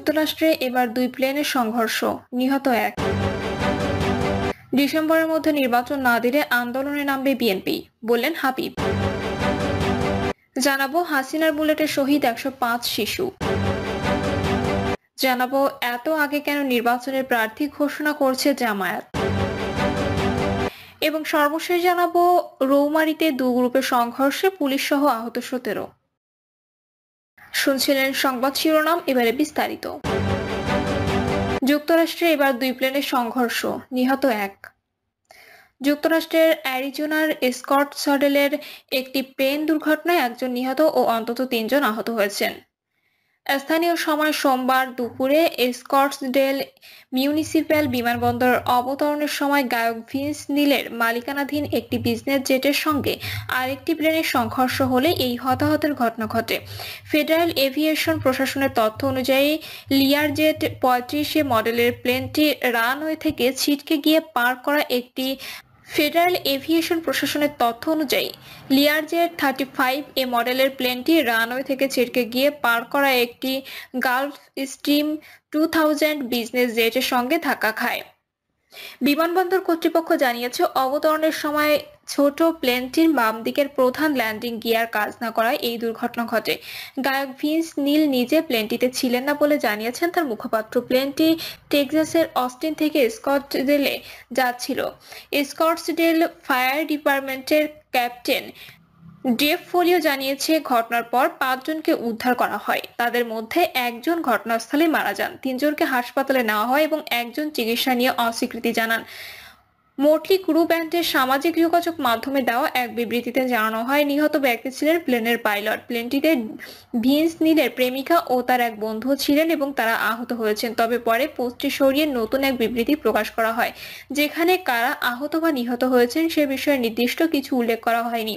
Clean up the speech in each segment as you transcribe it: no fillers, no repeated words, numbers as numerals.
যুক্তরাষ্ট্রে এবার 2 প্লেনের সংঘর্ষ, নিহত 1। ডিসেম্বরের মধ্যে নির্বাচন না দিলে আন্দোলনে নামবে বিএনপি, বললেন হাবিব। জানাবো হাসিনার বুলেটে শহীদ 105 শিশু। জানাবো এত আগে কেন নির্বাচনের প্রার্থী ঘোষণা করছে জামায়াত। এবং সর্বশেষ জানাবো রৌমারীতে 2 গ্রুপের সংঘর্ষে পুলিশ সহ আহত 17। শুনছিলেন সংবাদ শিরোনাম, এবারে বিস্তারিত। যুক্তরাষ্ট্রে এবার 2 প্লেনের সংঘর্ষ, নিহত 1। যুক্তরাষ্ট্রের অ্যারিজোনার স্কটসডেলের একটি প্লেন দুর্ঘটনায় 1 জন নিহত ও অন্তত 3 জন আহত হয়েছেন। স্থানীয় সময় সোমবার দুপুরে স্কটসডেল মিউনিসিপ্যাল বিমানবন্দর অবতরণের সময় গায়ক ভিন্স নীলের মালিকানাধীন একটি বিজনেস জেটের সঙ্গে আরেকটি প্লেনের সংঘর্ষ হলে এই হতাহতের ঘটনা ঘটে। ফেডারেল এভিয়েশন প্রশাসনের তথ্য অনুযায়ী লিয়ারজেট 35 মডেলের প্লেনটি রানওয়ে থেকে ছিটকে গিয়ে পার করা একটি ফেডারেল এভিয়েশন প্রশাসনের তথ্য অনুযায়ী লিয়ারজেট 35 মডেলের প্লেনটি রানওয়ে থেকে ছিটকে গিয়ে পার করা একটি গালফ স্ট্রিম 2000 বিজনেস জেটের সঙ্গে ধাক্কা খায়। বিমানবন্দর কর্তৃপক্ষ জানিয়েছে অবতরণের সময় ছোট প্লেনটির বাম দিকের প্রধান ল্যান্ডিং গিয়ার কাজ না করায় এই দুর্ঘটনা ঘটে। গায়ক ভিন্স নীল নিজে প্লেনটিতে ছিলেন না বলে জানিয়েছেন তার মুখপাত্র। প্লেনটি টেক্সাসের অস্টিন থেকে স্কটসডেলে যাচ্ছিল। স্কটসডেল ফায়ার ডিপার্টমেন্টের ক্যাপ্টেন ডেভ ফোলিও জানিয়েছে ঘটনার পর 5 জনকে উদ্ধার করা হয়। তাদের মধ্যে 1 জন ঘটনাস্থলে মারা যান, 3 জনকে হাসপাতালে নেওয়া হয় এবং 1 জন চিকিৎসা নিয়ে অস্বীকৃতি জানান। মোটলি ক্রু ব্যান্ডের সামাজিক যোগাযোগ মাধ্যমে দেওয়া এক বিবৃতিতে জানানো হয় নিহত ব্যক্তি ছিলেন প্লেনের পাইলট। প্লেনটিতে ভিন্স নীলের প্রেমিকা ও তার এক বন্ধু ছিলেন এবং তারা আহত হয়েছেন। তবে পরে পোস্টটি সরিয়ে নতুন এক বিবৃতি প্রকাশ করা হয়, যেখানে কারা আহত বা নিহত হয়েছেন সে বিষয়ে নির্দিষ্ট কিছু উল্লেখ করা হয়নি।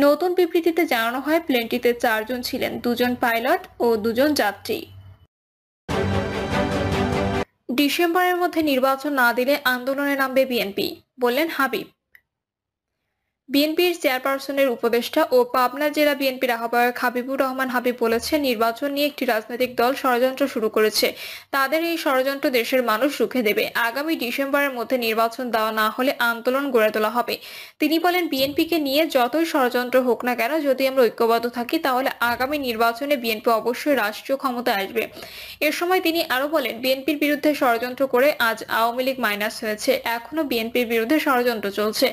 নতুন বিবৃতিতে জানানো হয় প্লেনটিতে 4 জন ছিলেন, 2 জন পাইলট ও 2 জন যাত্রী। ডিসেম্বরের মধ্যে নির্বাচন না দিলে আন্দোলনে নামবে বিএনপি, বললেন হাবিব। বিএনপির চেয়ারপারসনের উপদেষ্টা ও পাবনা জেলা বিএনপির আহ্বায়ক হাবিবুর রহমান হাবিব বলেছেন, নির্বাচন নিয়ে একটি রাজনৈতিক দল ষড়যন্ত্র শুরু করেছে। তাদের এই ষড়যন্ত্র দেশের মানুষ রুখে দেবে। আগামী ডিসেম্বরের মধ্যে নির্বাচন দেওয়া না হলে আন্দোলন গড়ে তোলা হবে। তিনি বলেন, বিএনপিকে নিয়ে যতই ষড়যন্ত্র হোক না কেন, যদি আমরা ঐক্যবদ্ধ থাকি তাহলে আগামী নির্বাচনে বিএনপি অবশ্যই রাষ্ট্রীয় ক্ষমতায় আসবে। এর সময় তিনি আরো বলেন, বিএনপির বিরুদ্ধে ষড়যন্ত্র করে আজ আওয়ামী লীগ মাইনাস হয়েছে, এখনো বিএনপির বিরুদ্ধে ষড়যন্ত্র চলছে।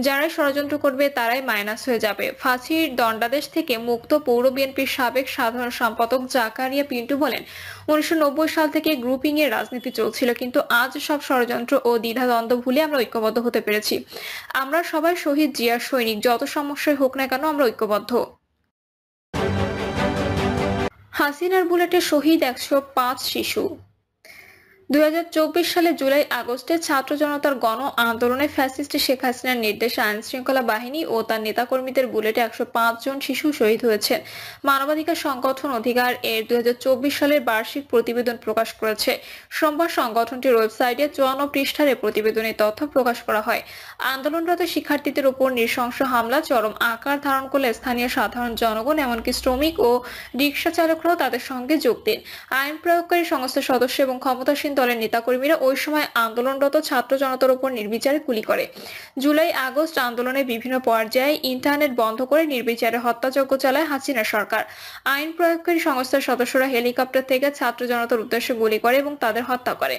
যারা ষড়যন্ত্র করবে তারাই মাইনাস হয়ে যাবে। ফাঁসির দণ্ডাদেশ থেকে মুক্ত পৌর বিএনপির সাবেক সাধারণ সম্পাদক জাকারিয়া পিন্টু বলেন, 1990 সাল থেকে গ্রুপিং এর রাজনীতি চলছিল, কিন্তু আজ সব ষড়যন্ত্র ও দ্বিধাদ্বন্দ্ব ভুলে আমরা ঐক্যবদ্ধ হতে পেরেছি। আমরা সবাই শহীদ জিয়ার সৈনিক, যত সমস্যাই হোক না কেন আমরা ঐক্যবদ্ধ। হাসিনার বুলেটে শহীদ 105 শিশু। 2024 সালে জুলাই আগস্টে ছাত্র জনতার গণ আন্দোলনে ফ্যাসিস্ট শেখ হাসিনার নির্দেশে আইন শৃঙ্খলা বাহিনী ও তার নেতাকর্মীদের বুলেটে 105 জন শিশু শহীদ হয়েছে। মানবাধিকার সংগঠন অধিকার এর 2024 সালের বার্ষিক প্রতিবেদন প্রকাশ করেছে। সোমবার সংগঠনটির ওয়েবসাইটে 54 পৃষ্ঠার এই প্রতিবেদনে তথ্য প্রকাশ করা হয়। আন্দোলনরত শিক্ষার্থীদের উপর নৃশংস হামলা চরম আকার ধারণ করলে স্থানীয় সাধারণ জনগণ, এমনকি শ্রমিক ও রিক্সা চালকরাও তাদের সঙ্গে যোগ দেন। আইন প্রয়োগকারী সংস্থার সদস্য এবং ক্ষমতাসীন দলের নেতাকর্মীরা ওই সময় আন্দোলনরত ছাত্র জনতার উপর নির্বিচারে গুলি করে। জুলাই আগস্ট আন্দোলনের বিভিন্ন পর্যায়ে ইন্টারনেট বন্ধ করে নির্বিচারে হত্যাযজ্ঞ চালায় হাসিনা সরকার। আইন প্রয়োগকারী সংস্থার সদস্যরা হেলিকপ্টার থেকে ছাত্র জনতার উদ্দেশ্যে গুলি করে এবং তাদের হত্যা করে।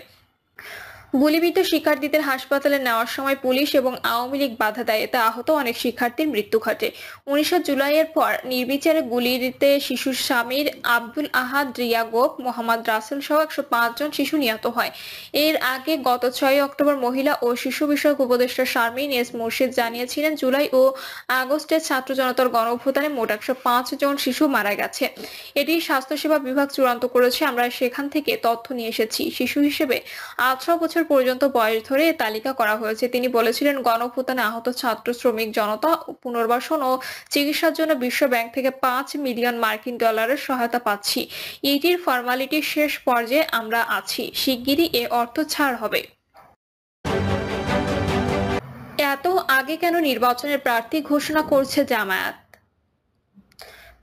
গুলিবিদ্ধ শিক্ষার্থীদের হাসপাতালে নেওয়ার সময় পুলিশ এবং আওয়ামী লীগ বাধা দেয়, এতে আহত অনেক শিক্ষার্থীর মৃত্যু ঘটে। 19 জুলাইয়ের পর নির্বিচারে গুলিতে শিশুর স্বামীর আব্দুল আহাদ রিয়া গোপ, মোহাম্মদ রাসেল সহ 105 জন শিশু নিহত হয়। এর আগে গত 6 অক্টোবর মহিলা ও শিশু বিষয়ক উপদেষ্টা শারমিন এস মুর্শিদ জানিয়েছিলেন, জুলাই ও আগস্টে ছাত্র জনতার গণঅভ্যুত্থানে মোট 105 জন শিশু মারা গেছে। এটি স্বাস্থ্যসেবা বিভাগ চূড়ান্ত করেছে। আমরা সেখান থেকে তথ্য নিয়ে এসেছি। শিশু হিসেবে 18 বছর পর্যন্ত বয়স ধরে তালিকা করা হয়েছে। তিনি বলেছিলেন, গণঅভ্যুত্থানে আহত ছাত্র শ্রমিক জনতা পুনর্বাসন ও চিকিৎসার জন্য বিশ্ব ব্যাংক থেকে $5 মিলিয়ন সহায়তা পাচ্ছি। এটির ফর্মালিটি শেষ পর্যায়ে আমরা আছি। শিগগিরই এ অর্থ ছাড় হবে। এত আগে কেন নির্বাচনের প্রার্থী ঘোষণা করছে জামায়াত?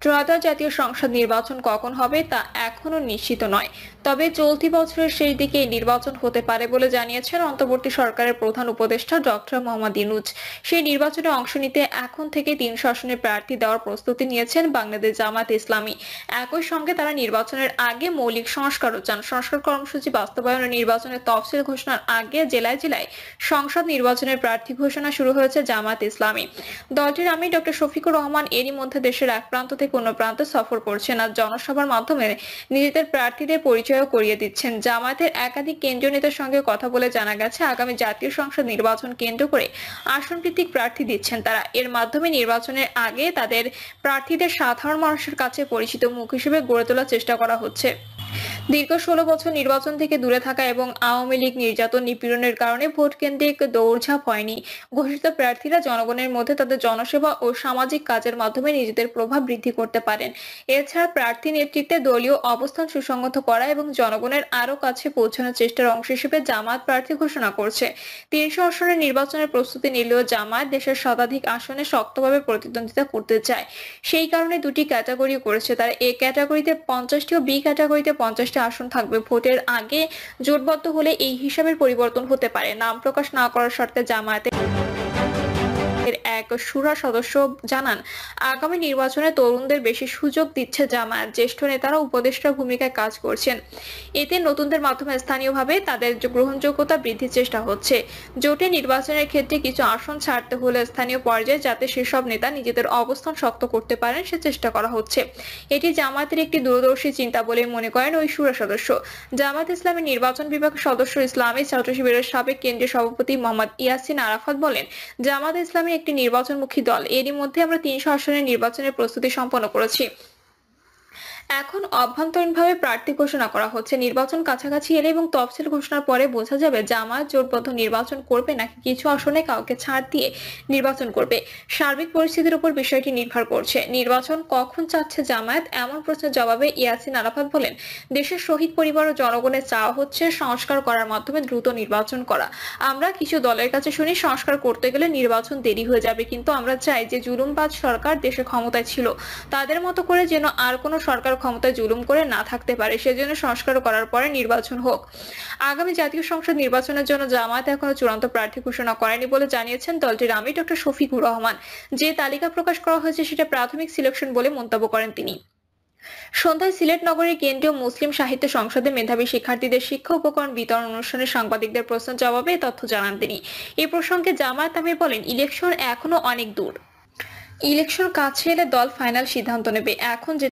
ত্রয়োদশ জাতীয় সংসদ নির্বাচন কখন হবে তা এখনো নিশ্চিত নয়, তবে চলতি বছরের শেষ দিকে এই নির্বাচন হতে পারে বলে জানিয়েছেন অন্তর্বর্তী সরকারের প্রধান উপদেষ্টা ডক্টর মোহাম্মদ ইউনূস। সেই নির্বাচনে অংশ নিতে এখন থেকে ৩০০ আসনে প্রার্থী দেওয়ার প্রস্তুতি নিয়েছেন বাংলাদেশ জামাত ইসলামী। একই সঙ্গে তারা নির্বাচনের আগে মৌলিক সংস্কারও চান। সংস্কার কর্মসূচি বাস্তবায়ন ও নির্বাচনের তফসিল ঘোষণার আগে জেলায় জেলায় সংসদ নির্বাচনের প্রার্থী ঘোষণা শুরু হয়েছে জামাত ইসলামী। দলটির আমির ডক্টর শফিকুর রহমান এরই মধ্যে দেশের এক প্রান্ত থেকে অন্য প্রান্তে সফর করছেন আর জনসভার মাধ্যমে নিজেদের প্রার্থীদের পরিচয় করিয়ে দিচ্ছেন। জামায়াতের একাধিক কেন্দ্রীয় নেতার সঙ্গে কথা বলে জানা গেছে, আগামী জাতীয় সংসদ নির্বাচন কেন্দ্র করে আসন ভিত্তিক প্রার্থী দিচ্ছেন তারা। এর মাধ্যমে নির্বাচনের আগে তাদের প্রার্থীদের সাধারণ মানুষের কাছে পরিচিত মুখ হিসেবে গড়ে তোলার চেষ্টা করা হচ্ছে। দীর্ঘ 16 বছর নির্বাচন থেকে দূরে থাকা এবং আওয়ামী লীগ নির্যাতন নিপীড়নের কারণে ভোট কেন্দ্রিক দৌড়ঝাঁপ হয়নি। ঘোষিত প্রার্থীরা জনগণের মধ্যে তাদের জনসেবা ও সামাজিক কাজের মাধ্যমে নিজেদের প্রভাব বৃদ্ধি করতে পারেন। এছাড়া প্রার্থী নেতৃত্বে দলীয় অবস্থান সুসংহত করা এবং জনগণের আরো কাছে পৌঁছানোর চেষ্টার অংশ হিসেবে জামায়াত প্রার্থী ঘোষণা করছে। ৩০০ আসনের নির্বাচনের প্রস্তুতি নিলেও জামায়াত দেশের শতাধিক আসনে শক্তভাবে প্রতিদ্বন্দ্বিতা করতে চায়। সেই কারণে দুটি ক্যাটাগরি করেছে তারা। এ ক্যাটাগরিতে 50টি ও বি ক্যাটাগরিতে 50টি আসন থাকবে। ভোটের আগে জোটবদ্ধ হলে এই হিসাবের পরিবর্তন হতে পারে। নাম প্রকাশ না করার শর্তে জামায়াতের এক শুরা সদস্য জানান, আগামী নির্বাচনে তরুণদের বেশি সুযোগ দিচ্ছে জামায়াত। জ্যেষ্ঠ নেতারা উপদেষ্টার ভূমিকায় কাজ করছেন। এতে নতুনদের মাধ্যমে স্থানীয়ভাবে তাদের গ্রহণযোগ্যতা বৃদ্ধির চেষ্টা হচ্ছে। জোটে নির্বাচনের ক্ষেত্রে কিছু আসন ছাড়তে হলে স্থানীয় পর্যায়ে যাতে সেসব নেতা নিজেদের অবস্থান শক্ত করতে পারেন সে চেষ্টা করা হচ্ছে। এটি জামায়াতের একটি দূরদর্শী চিন্তা বলে মনে করেন ওই শুরা সদস্য। জামায়াত ইসলামের নির্বাচন বিভাগের সদস্য ইসলামী ছাত্র শিবিরের সাবেক কেন্দ্রীয় সভাপতি মোহাম্মদ ইয়াসিন আরাফাত বলেন, জামায়াত ইসলামী একটি নির্বাচনমুখী দল। এরই মধ্যে আমরা ৩০০ আসনের নির্বাচনের প্রস্তুতি সম্পন্ন করেছি। এখন অভ্যন্তরীণভাবে প্রার্থী ঘোষণা করা হচ্ছে। নির্বাচন কাছাকাছি এলে এবং তফসিল ঘোষণার পরে বোঝা যাবে জামায়াত জোটবদ্ধ নির্বাচন করবে নাকি কিছু আসনে কাউকে ছাড় দিয়ে নির্বাচন করবে। সার্বিক পরিস্থিতির উপর বিষয়টি নির্ভর করছে। নির্বাচন কখন চাচ্ছে জামায়াত, এমন প্রশ্নের জবাবে ইয়াসিন আরাফাত বলেন, দেশের শহীদ পরিবার ও জনগণের চাওয়া হচ্ছে সংস্কার করার মাধ্যমে দ্রুত নির্বাচন করা। আমরা কিছু দলের কাছে শুনি সংস্কার করতে গেলে নির্বাচন দেরি হয়ে যাবে, কিন্তু আমরা চাই যে জুলুমবাজ সরকার দেশে ক্ষমতায় ছিল তাদের মতো করে যেন আর কোনো সরকার ক্ষমতায় জুলুম করে না থাকতে পারে। সেজন্য সংস্কার করার পরে নির্বাচন হোক। আগামী জাতীয় সংসদ নির্বাচনের জন্য জামায়াত এখনো চূড়ান্ত প্রার্থী ঘোষণা করেনি বলে জানিয়েছেন দলটির আমির ডক্টর শফিকুর রহমান। যে তালিকা প্রকাশ করা হয়েছে সেটা প্রাথমিক সিলেকশন বলে মন্তব্য করেন তিনি। সন্ধ্যায় সিলেট নগরীর কেন্দ্রীয় মুসলিম সাহিত্য সংসদে মেধাবী শিক্ষার্থীদের শিক্ষা উপকরণ বিতরণ অনুষ্ঠানে সাংবাদিকদের প্রশ্নের জবাবে এই তথ্য জানান তিনি। এই প্রসঙ্গে জামায়াত আমির বলেন, ইলেকশন এখনো অনেক দূর। ইলেকশন কাছে এলে দল ফাইনাল সিদ্ধান্ত নেবে। এখন যে